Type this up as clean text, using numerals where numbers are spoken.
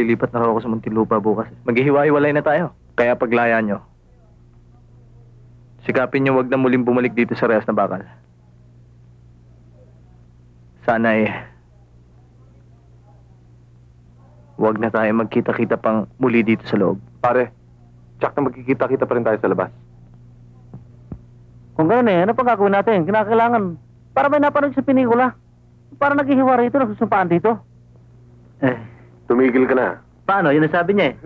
lilipat na raw ako sa Muntinlupa bukas. Maghihiwa-hiwalay na tayo. Kaya paglaya nyo, sikapin nyo wag na muling bumalik dito sa Rehas na Bakal. Sana wag na tayo magkita-kita pang muli dito sa loob. Pare, tsak na magkikita-kita pa rin tayo sa labas. Kung gano'n ano pang gagawin natin? Kinakailangan para may napanood sa pelikula. Para naghihiwa rito, nagsusumpaan dito. Tumigil ka na. Paano? Yun ang sabi niya